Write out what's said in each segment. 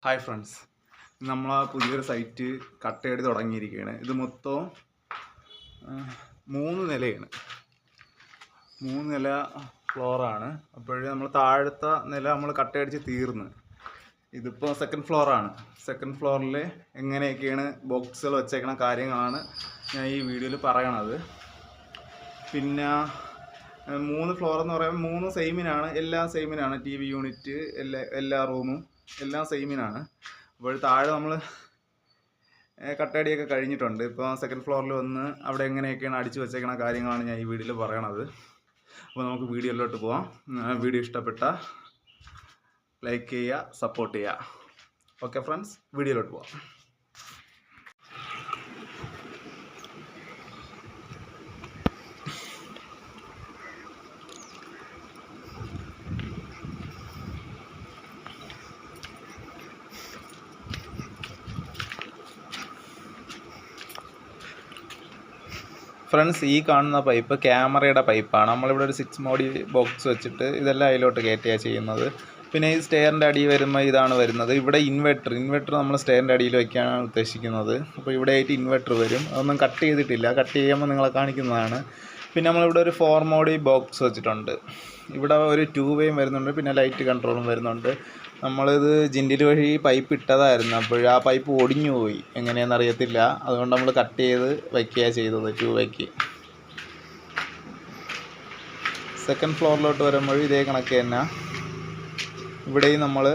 Hi friends, നമ്മൾ പുതിയൊരു site കട്ടയടി തുടങ്ങിയിരിക്കുകയാണ്. ഇത് മൊത്തം 3 നിലയാണ്. 3 നില ഫ്ലോറാണ്. അപ്പോഴേ നമ്മൾ താഴത്തെ നില നമ്മൾ കട്ടയടിച്ച് തീർന്ന്. ഇതിപ്പോൾ സെക്കൻഡ് ഫ്ലോറാണ്. സെക്കൻഡ് ഫ്ലോറിൽ എങ്ങനെയൊക്കെയാണ് ബോക്സുകൾ വെച്ചേക്കണ കാര്യങ്ങളാണ് ഞാൻ ഈ വീഡിയോയിൽ പറയണത്. പിന്നെ 3 ഫ്ലോർ എന്ന് പറയുമ്പോൾ 3 സെയിമിനാണ്, എല്ലാം സെയിമിനാണ്. ടി വി യൂണിറ്റ് എല്ലാ റൂമും എല്ലാം സെയിമിനാണ്. അപ്പോൾ താഴെ നമ്മൾ കട്ടയടിയൊക്കെ കഴിഞ്ഞിട്ടുണ്ട്. ഇപ്പോൾ സെക്കൻഡ് ഫ്ലോറിൽ വന്ന് അവിടെ എങ്ങനെയൊക്കെയാണ് അടിച്ചു വെച്ചേക്കണ കാര്യങ്ങളാണ് ഞാൻ ഈ വീഡിയോയിൽ പറയണത്. അപ്പോൾ നമുക്ക് വീഡിയോയിലോട്ട് പോവാം. വീഡിയോ ഇഷ്ടപ്പെട്ട ലൈക്ക് ചെയ്യുക, സപ്പോർട്ട് ചെയ്യുക. ഓക്കെ ഫ്രണ്ട്സ്, വീഡിയോയിലോട്ട് പോവാം. ഫ്രണ്ട്സ്, ഈ കാണുന്ന പൈപ്പ് ക്യാമറയുടെ പൈപ്പാണ്. നമ്മളിവിടെ ഒരു 6 മോഡി ബോക്സ് വെച്ചിട്ട് ഇതെല്ലാം അതിലോട്ട് കയറ്റുകയാണ് ചെയ്യുന്നത്. പിന്നെ ഈ സ്റ്റെയറിൻ്റെ അടി വരുമ്പോൾ ഇതാണ് വരുന്നത്. ഇവിടെ ഇൻവെർട്ടർ നമ്മൾ സ്റ്റെയറിൻ്റെ അടിയിൽ വയ്ക്കാനാണ് ഉദ്ദേശിക്കുന്നത്. അപ്പോൾ ഇവിടെ ആയിട്ട് ഇൻവെർട്ടർ വരും. അതൊന്നും കട്ട് ചെയ്തിട്ടില്ല, കട്ട് ചെയ്യുമ്പോൾ നിങ്ങളെ കാണിക്കുന്നതാണ്. പിന്നെ നമ്മളിവിടെ ഒരു 4 മോഡി ബോക്സ് വെച്ചിട്ടുണ്ട്. ഇവിടെ ഒരു 2 വേയും വരുന്നുണ്ട്, പിന്നെ ലൈറ്റ് കൺട്രോളും വരുന്നുണ്ട്. നമ്മളിത് ജിൻഡിൽ വഴി പൈപ്പ് ഇട്ടതായിരുന്നു. അപ്പോൾ ആ പൈപ്പ് ഒടിഞ്ഞു പോയി, എങ്ങനെയാണെന്ന് അറിയത്തില്ല. അതുകൊണ്ട് നമ്മൾ കട്ട് ചെയ്ത് വയ്ക്കുകയാണ് ചെയ്തത് 2 വേക്ക്. സെക്കൻഡ് ഫ്ലോറിലോട്ട് വരുമ്പോൾ ഇതേ കണക്ക് തന്നെ ഇവിടെയും നമ്മൾ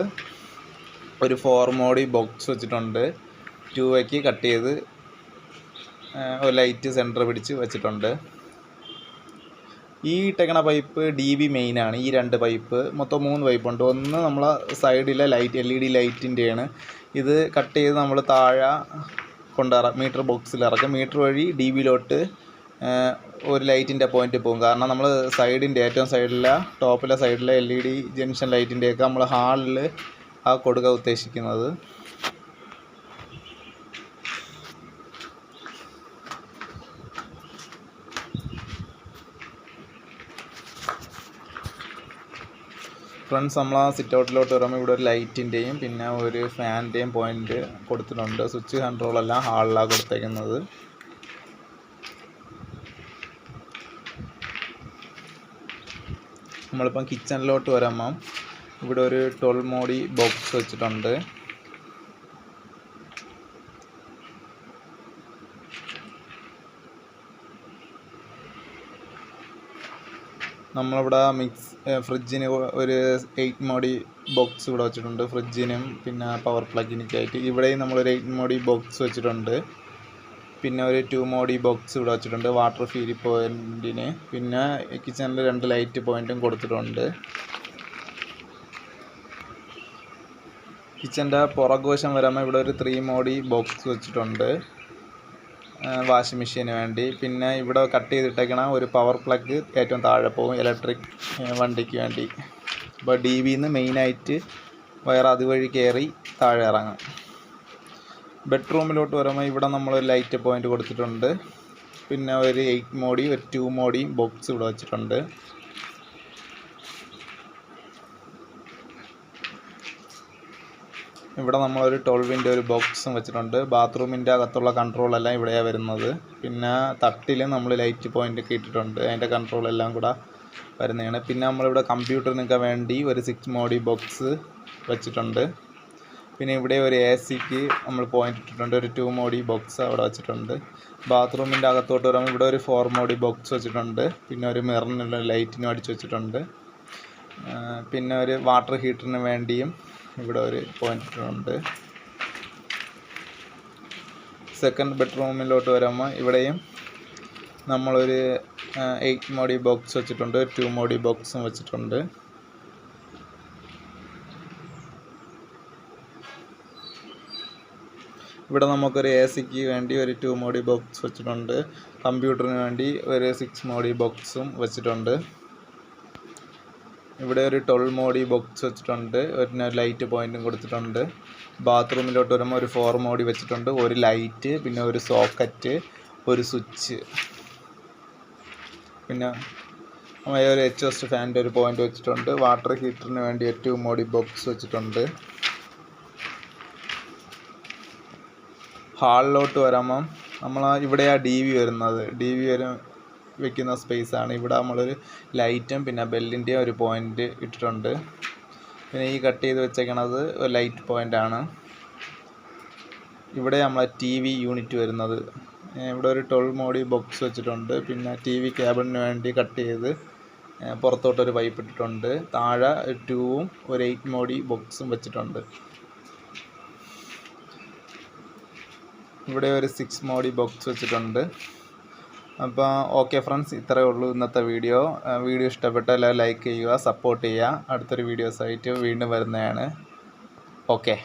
ഒരു 4 മോഡി ബോക്സ് വെച്ചിട്ടുണ്ട്. 2 വേക്ക് കട്ട് ചെയ്ത് ഒരു ലൈറ്റ് സെൻറ്റർ പിടിച്ച് വെച്ചിട്ടുണ്ട്. ഈ ഇട്ടേക്കണ പൈപ്പ് DB മെയിനാണ്. ഈ 2 പൈപ്പ്, മൊത്തം 3 പൈപ്പുണ്ട്. ഒന്ന് നമ്മളെ സൈഡിലെ ലൈറ്റ് LED ലൈറ്റിൻ്റെയാണ്. ഇത് കട്ട് ചെയ്ത് നമ്മൾ താഴെ കൊണ്ടുവരാം, മീറ്റർ ബോക്സിൽ ഇറക്കും. മീറ്റർ വഴി DBയിലോട്ട് ഒരു ലൈറ്റിൻ്റെ പോയിന്റ് പോകും. കാരണം നമ്മൾ സൈഡിൻ്റെ ഏറ്റവും സൈഡിലെ ടോപ്പിലെ സൈഡിലെ LED ജംഗ്ഷൻ ലൈറ്റിൻ്റെയൊക്കെ നമ്മൾ ഹാളിൽ കൊടുക്കാൻ ഉദ്ദേശിക്കുന്നത്. ഫ്രണ്ട്സ്, നമ്മൾ ആ സിറ്റ് ഔട്ടിലോട്ട് വരുമ്പോൾ ഇവിടെ ഒരു ലൈറ്റിൻ്റെയും പിന്നെ ഒരു ഫാനിൻ്റെയും പോയിന്റ് കൊടുത്തിട്ടുണ്ട്. സ്വിച്ച് കൺട്രോളെല്ലാം ഹാളിലാണ് കൊടുത്തേക്കുന്നത്. നമ്മളിപ്പം കിച്ചണിലോട്ട് വരുമ്പം ഇവിടെ ഒരു 12 മോഡി ബോക്സ് വെച്ചിട്ടുണ്ട്. നമ്മളിവിടെ ഫ്രിഡ്ജിന് ഒരു 8 മോഡി ബോക്സ് ഇവിടെ വെച്ചിട്ടുണ്ട്. ഫ്രിഡ്ജിനും പിന്നെ പവർ പ്ലഗിനൊക്കെ ആയിട്ട് ഇവിടെയും നമ്മളൊരു 8 മോഡി ബോക്സ് വെച്ചിട്ടുണ്ട്. പിന്നെ ഒരു 2 മോഡി ബോക്സ് ഇവിടെ വെച്ചിട്ടുണ്ട് വാട്ടർ ഫീൽ പോയിൻറ്റിന്. പിന്നെ കിച്ചണിൽ 2 ലൈറ്റ് പോയിൻറ്റും കൊടുത്തിട്ടുണ്ട്. കിച്ചൻ്റെ പുറകുവശം വരുമ്പോൾ ഇവിടെ ഒരു 3 മോഡി ബോക്സ് വെച്ചിട്ടുണ്ട് വാഷിംഗ് മെഷീന് വേണ്ടി. പിന്നെ ഇവിടെ കട്ട് ചെയ്തിട്ടേക്കണ ഒരു പവർ പ്ലഗ് ഏറ്റവും താഴെ പോകും, ഇലക്ട്രിക് വണ്ടിക്ക് വേണ്ടി. അപ്പോൾ DBന്ന് മെയിനായിട്ട് വയർ അതുവഴി കയറി താഴെ ഇറങ്ങും. ബെഡ്റൂമിലോട്ട് വരുമ്പോൾ ഇവിടെ നമ്മൾ ലൈറ്റ് പോയിന്റ് കൊടുത്തിട്ടുണ്ട്. പിന്നെ ഒരു 8 മോഡി ഒരു 2 മോഡി ബോക്സ് ഇവിടെ വെച്ചിട്ടുണ്ട്. ഇവിടെ നമ്മളൊരു 12-ൻ്റെ ഒരു ബോക്സും വെച്ചിട്ടുണ്ട്. ബാത്റൂമിൻ്റെ അകത്തുള്ള കൺട്രോളെല്ലാം ഇവിടെയാണ് വരുന്നത്. പിന്നെ തട്ടിൽ നമ്മൾ ലൈറ്റ് പോയിൻ്റ് ഒക്കെ ഇട്ടിട്ടുണ്ട്, അതിൻ്റെ കൺട്രോളെല്ലാം കൂടെ വരുന്നതാണ്. പിന്നെ നമ്മളിവിടെ കമ്പ്യൂട്ടറിനൊക്കെ വേണ്ടി ഒരു 6 മോഡി ബോക്സ് വെച്ചിട്ടുണ്ട്. പിന്നെ ഇവിടെ ഒരു AC-ക്ക് നമ്മൾ പോയിൻ്റ് ഇട്ടിട്ടുണ്ട്, ഒരു 2 മോഡി ബോക്സ് അവിടെ വെച്ചിട്ടുണ്ട്. ബാത്റൂമിൻ്റെ അകത്തോട്ട് വരുമ്പോൾ ഇവിടെ ഒരു 4 മോഡി ബോക്സ് വെച്ചിട്ടുണ്ട്. പിന്നെ ഒരു മിററിനുള്ള ലൈറ്റിനും അടിച്ച് വെച്ചിട്ടുണ്ട്. പിന്നെ ഒരു വാട്ടർ ഹീറ്ററിന് വേണ്ടിയും ഇവിടെ ഒരു പോയിന്റ് ഇട്ടിട്ടുണ്ട്. സെക്കൻഡ് ബെഡ്റൂമിലോട്ട് വരുമ്പോൾ ഇവിടെയും നമ്മളൊരു 8 മോഡി ബോക്സ് വെച്ചിട്ടുണ്ട്, 2 മോഡി ബോക്സും വെച്ചിട്ടുണ്ട്. ഇവിടെ നമുക്കൊരു AC-ക്ക് വേണ്ടി ഒരു 2 മോഡി ബോക്സ് വെച്ചിട്ടുണ്ട്. കമ്പ്യൂട്ടറിന് വേണ്ടി ഒരു 6 മോഡി ബോക്സും വെച്ചിട്ടുണ്ട്. ഇവിടെ ഒരു 12 മോഡി ബോക്സ് വെച്ചിട്ടുണ്ട്, ഒരു ലൈറ്റ് പോയിന്റും കൊടുത്തിട്ടുണ്ട്. ബാത്റൂമിലോട്ട് വരുമ്പോൾ ഒരു 4 മോഡി വെച്ചിട്ടുണ്ട്, ഒരു ലൈറ്റ്, പിന്നെ ഒരു സോക്കറ്റ്, ഒരു സ്വിച്ച്, പിന്നെ ഒരു എക്സോസ്റ്റ് ഫാനിൻ്റെ ഒരു പോയിന്റ് വെച്ചിട്ടുണ്ട്. വാട്ടർ ഹീറ്ററിന് വേണ്ടി 2 മോഡി ബോക്സ് വെച്ചിട്ടുണ്ട്. ഹാളിലോട്ട് വരുമ്പം നമ്മൾ ഇവിടെ ആ ഡി വി വരുന്നത്, ഡി വി വെക്കുന്ന സ്പേസാണ്. ഇവിടെ നമ്മളൊരു ലൈറ്റും പിന്നെ ബെല്ലിൻ്റെയും ഒരു പോയിൻ്റ് ഇട്ടിട്ടുണ്ട്. പിന്നെ ഈ കട്ട് ചെയ്ത് വെച്ചേക്കണത് ഒരു ലൈറ്റ് പോയിൻ്റാണ്. ഇവിടെ നമ്മളെ ടി വി യൂണിറ്റ് വരുന്നത്. ഇവിടെ ഒരു 12 മോഡി ബോക്സ് വെച്ചിട്ടുണ്ട്. പിന്നെ ടി വി കേബിളിന് വേണ്ടി കട്ട് ചെയ്ത് പുറത്തോട്ടൊരു പൈപ്പ് ഇട്ടിട്ടുണ്ട്. താഴെ 2ഉം ഒരു 8 മോഡി ബോക്സും വെച്ചിട്ടുണ്ട്. ഇവിടെ ഒരു 6 മോഡി ബോക്സ് വെച്ചിട്ടുണ്ട്. അപ്പോൾ ഓക്കെ ഫ്രണ്ട്സ്, ഇത്രയേ ഉള്ളൂ ഇന്നത്തെ വീഡിയോ. വീഡിയോ ഇഷ്ടപ്പെട്ടാൽ ലൈക്ക് ചെയ്യുക, സപ്പോർട്ട് ചെയ്യുക. അടുത്തൊരു വീഡിയോസായിട്ട് വീണ്ടും വരുന്നതാണ്. ഓക്കെ.